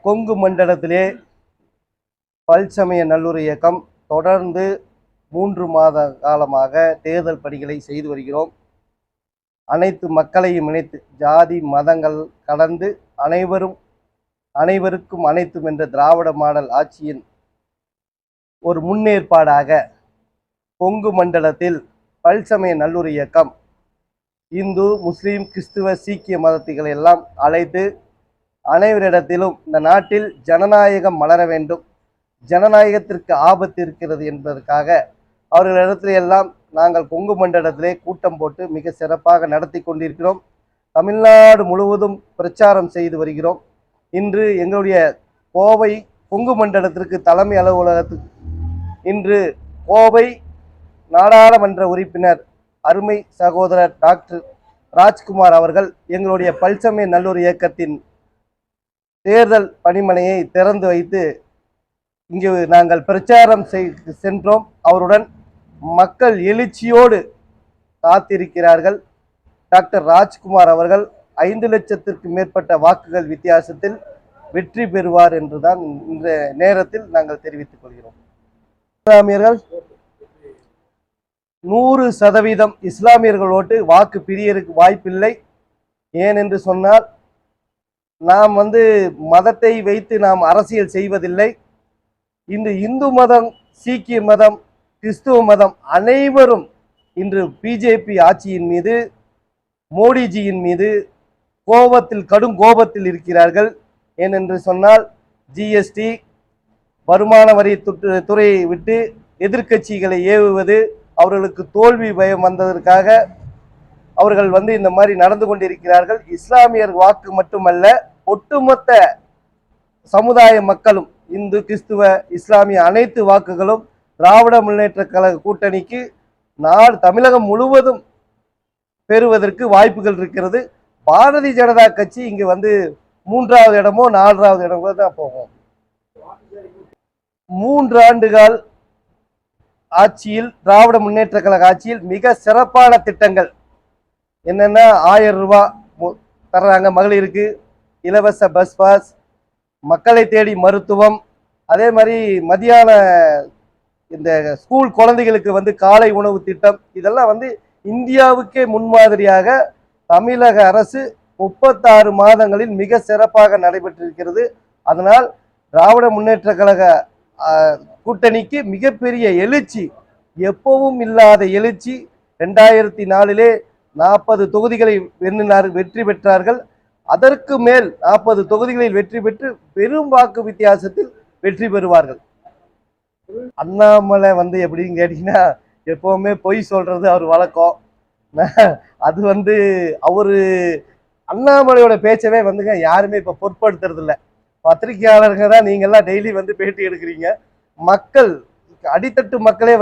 கொங்கு மண்டலத்திலே பல்சமய நல்லுற இயக்கம் தொடர்ந்து 3 மாத காலமாக தேர்தல் பணிகளை செய்து வருகிறோம். அனைத்து மக்களையும் இணைத்து ஜாதி மதங்கள் கடந்து அனைவருக்கும் அனைத்தும் என்ற திராவிட மாடல் ஆட்சியின் ஒரு முன்னேற்பாடாக கொங்கு மண்டலத்தில் பல்சமய நல்லுற இயக்கம் இந்து, முஸ்லீம், கிறிஸ்துவ, சீக்கிய மதத்திகளை எல்லாம் அழைத்து அனைவரிடத்திலும் இந்த நாட்டில் ஜனநாயகம் மலர வேண்டும், ஜனநாயகத்திற்கு ஆபத்து இருக்கிறது என்பதற்காக அவர்களிடத்திலே எல்லாம் நாங்கள் கொங்கு மண்டலத்திலே கூட்டம் போட்டு மிக சிறப்பாக நடத்தி கொண்டிருக்கிறோம். தமிழ்நாடு முழுவதும் பிரச்சாரம் செய்து வருகிறோம். இன்று எங்களுடைய கோவை கொங்கு மண்டலத்திற்கு தலைமை அலுவலகத்துக்கு இன்று கோவை நாடாளுமன்ற உறுப்பினர் அருமை சகோதரர் டாக்டர் ராஜ்குமார் அவர்கள் எங்களுடைய பல்சமய நல்லுற இயக்கத்தின் தேர்தல் பணிமனையை திறந்து வைத்து இங்கு நாங்கள் பிரச்சாரம் சென்றோம். அவருடன் மக்கள் எழுச்சியோடு காத்திருக்கிறார்கள். டாக்டர் ராஜ்குமார் அவர்கள் 5 லட்சத்திற்கு மேற்பட்ட வாக்குகள் வித்தியாசத்தில் வெற்றி பெறுவார் என்றுதான் இந்த நேரத்தில் நாங்கள் தெரிவித்துக் கொள்கிறோம். இஸ்லாமியர்கள் 100% இஸ்லாமியர்கள் ஓட்டு வாக்கு பிரியருக்கு வாய்ப்பில்லை. ஏனென்று சொன்னால் நாம் மதத்தை வைத்து நாம் அரசியல் செய்வதில்லை. இந்த இந்து மதம், சீக்கிய மதம், கிறிஸ்துவ மதம் அனைவரும் இன்று பிஜேபி ஆட்சியின் மீது, மோடிஜியின் மீது கடும் கோபத்தில் இருக்கிறார்கள். ஏனென்று சொன்னால் ஜிஎஸ்டி, வருமான வரி துறையை விட்டு எதிர்க்கட்சிகளை ஏவுவது, அவர்களுக்கு தோல்வி பயம் வந்ததற்காக அவர்கள் இந்த மாதிரி நடந்து கொண்டிருக்கிறார்கள். இஸ்லாமியர் வாக்கு மட்டுமல்ல, ஒட்டுமொத்த சமுதாய மக்களும், இந்து, கிறிஸ்துவ, இஸ்லாமிய அனைத்து வாக்குகளும் திராவிட முன்னேற்ற கழக கூட்டணிக்கு தமிழகம் முழுவதும் பெறுவதற்கு வாய்ப்புகள் இருக்கிறது. பாரதிய ஜனதா கட்சி இங்கு 3வது இடமோ 4வது இடமோ தான் போகும். 3 ஆண்டுகால் ஆட்சியில், திராவிட முன்னேற்ற கழக ஆட்சியில் மிக சிறப்பான திட்டங்கள் என்னென்னா, 1000 ரூபாய் தர்றாங்க மகளிருக்கு, இலவச பஸ் பாஸ், மக்களை தேடி மருத்துவம், அதே மாதிரி மதியான இந்த ஸ்கூல் குழந்தைகளுக்கு காலை உணவு திட்டம், இதெல்லாம் இந்தியாவுக்கே முன்மாதிரியாக தமிழக அரசு 36 மாதங்களில் மிக சிறப்பாக நடைபெற்றிருக்கிறது. அதனால் திராவிட முன்னேற்ற கழக கூட்டணிக்கு மிகப்பெரிய எழுச்சி, எப்பவும் இல்லாத எழுச்சி. 2004 40 தொகுதிகளை வெற்றி பெற்றார்கள். அதற்கு மேல் 40 தொகுதிகளில் வெற்றி பெற்று பெரும் வாக்கு வித்தியாசத்தில் வெற்றி பெறுவார்கள். அண்ணாமலை எப்படின்னு கேட்டீங்கன்னா, எப்பவுமே பொய் சொல்றது அவர் வழக்கம். அது அவரு அண்ணாமலையோட பேச்சவே யாருமே இப்ப பொருட்படுத்துறது இல்லை. பத்திரிகையாளர்கள் தான் நீங்க எல்லாம் டெய்லி பேட்டி எடுக்கிறீங்க. மக்கள், அடித்தட்டு மக்களே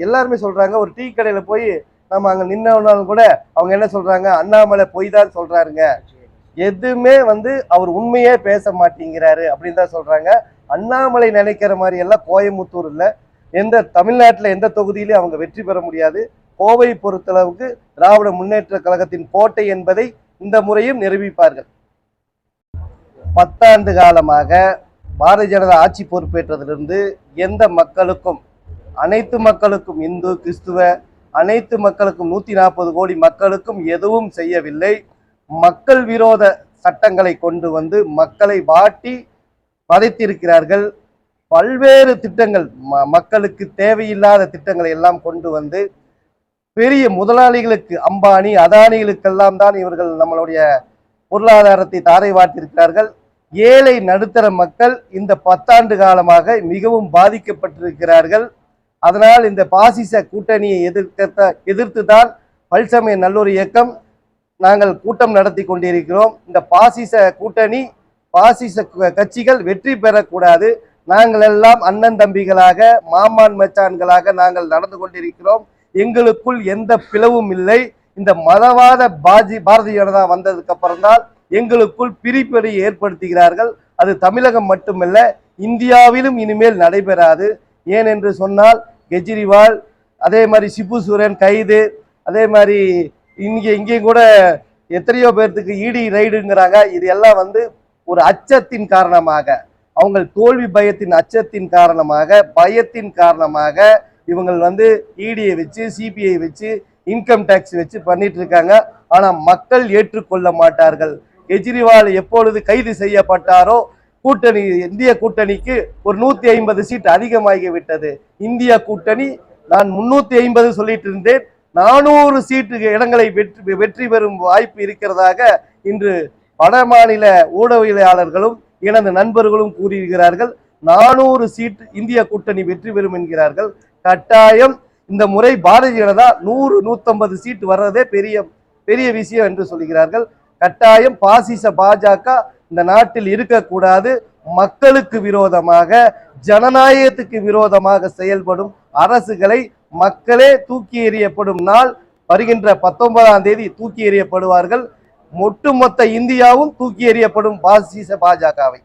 எல்லாருமே சொல்றாங்க. ஒரு டீ கடையில போய் நம்ம அங்க நின்னாலும் கூட அவங்க என்ன சொல்றாங்க, அண்ணாமலை பொய் தான் சொல்றாருங்க, எதுவுமே அவர் உண்மையே பேச மாட்டேங்கிறாரு அப்படின்னு தான் சொல்றாங்க. அண்ணாமலை நினைக்கிற மாதிரி எல்லாம் கோயம்புத்தூர் இல்ல, தமிழ்நாட்டுல எந்த தொகுதியிலும் அவங்க வெற்றி பெற முடியாது. கோவை பொறுத்தளவுக்கு திராவிட முன்னேற்ற கழகத்தின் கோட்டை என்பதை இந்த முறையும் நிரூபிப்பார்கள். 10 ஆண்டு காலமாக பாரதிய ஜனதா ஆட்சி பொறுப்பேற்றதிலிருந்து எந்த மக்களுக்கும், அனைத்து மக்களுக்கும், இந்து, கிறிஸ்துவ அனைத்து மக்களுக்கும், 140 கோடி மக்களுக்கும் எதுவும் செய்யவில்லை. மக்கள் விரோத சட்டங்களை கொண்டு மக்களை வாட்டி வதைத்திருக்கிறார்கள். பல்வேறு திட்டங்கள், மக்களுக்கு தேவையில்லாத திட்டங்களை எல்லாம் கொண்டு பெரிய முதலாளிகளுக்கு, அம்பானி, அதானிகளுக்கெல்லாம் தான் இவர்கள் நம்மளுடைய பொருளாதாரத்தை தாரை வார்த்திருக்கிறார்கள். ஏழை நடுத்தர மக்கள் இந்த 10 ஆண்டு காலமாக மிகவும் பாதிக்கப்பட்டிருக்கிறார்கள். அதனால் இந்த பாசிச கூட்டணியை எதிர்த்து தான் பல்சமய நல்லுற இயக்கம் நாங்கள் கூட்டம் நடத்தி கொண்டிருக்கிறோம். இந்த பாசிச கூட்டணி, பாசிச கட்சிகள் வெற்றி பெறக்கூடாது. நாங்கள் எல்லாம் அண்ணன் தம்பிகளாக, மாமான் மச்சான்களாக நாங்கள் நடந்து கொண்டிருக்கிறோம். எங்களுக்குள் எந்த பிளவும் இல்லை. இந்த மதவாத பாரதிய ஜனதா வந்ததுக்கு அப்புறம்தான் எங்களுக்குள் பிரிப்பை ஏற்படுத்துகிறார்கள். அது தமிழகம் மட்டுமல்ல, இந்தியாவிலும் இனிமேல் நடைபெறாது. ஏனென்று சொன்னால் கெஜ்ரிவால், அதே மாதிரி சிபு சூரன் கைது, அதே மாதிரி இங்கேயும் கூட எத்தனையோ பேர்த்துக்கு இடி ரைடுங்கிறாங்க. இது எல்லாம் ஒரு அச்சத்தின் காரணமாக, அவங்க தோல்வி பயத்தின் அச்சத்தின் காரணமாக, பயத்தின் காரணமாக இவங்க வந்து இடியை வச்சு, சிபிஐ வச்சு, இன்கம் டேக்ஸ் வச்சு பண்ணிட்டு இருக்காங்க. ஆனா மக்கள் ஏற்றுக்கொள்ள மாட்டார்கள். கெஜ்ரிவால் எப்பொழுது கைது செய்யப்பட்டாரோ கூட்டணி, இந்திய கூட்டணிக்கு ஒரு 150 சீட் அதிகமாகி விட்டது. இந்திய கூட்டணி, நான் 350 சொல்லிட்டு இருந்தேன், 400 சீட்டு இடங்களை வெற்றி பெறும் வாய்ப்பு இருக்கிறதாக இன்று வட மாநில ஊடகவியலாளர்களும் எனது நண்பர்களும் கூறியிருக்கிறார்கள். 400 சீட் இந்திய கூட்டணி வெற்றி பெறும் என்கிறார்கள். கட்டாயம் இந்த முறை பாரதிய ஜனதா 100-150 சீட் வர்றதே பெரிய பெரிய விஷயம் என்று சொல்கிறார்கள். கட்டாயம் பாசிச பாஜக இந்த நாட்டில் இருக்கக்கூடாது. மக்களுக்கு விரோதமாக, ஜனநாயகத்துக்கு விரோதமாக செயல்படும் அரசுகளை மக்களே தூக்கி எறியப்படும் நாள் வருகின்ற 19ஆம் தேதி தூக்கி எறியப்படுவார்கள். ஒட்டுமொத்த இந்தியாவும் தூக்கி எறியப்படும் பாசிச பாஜகவை.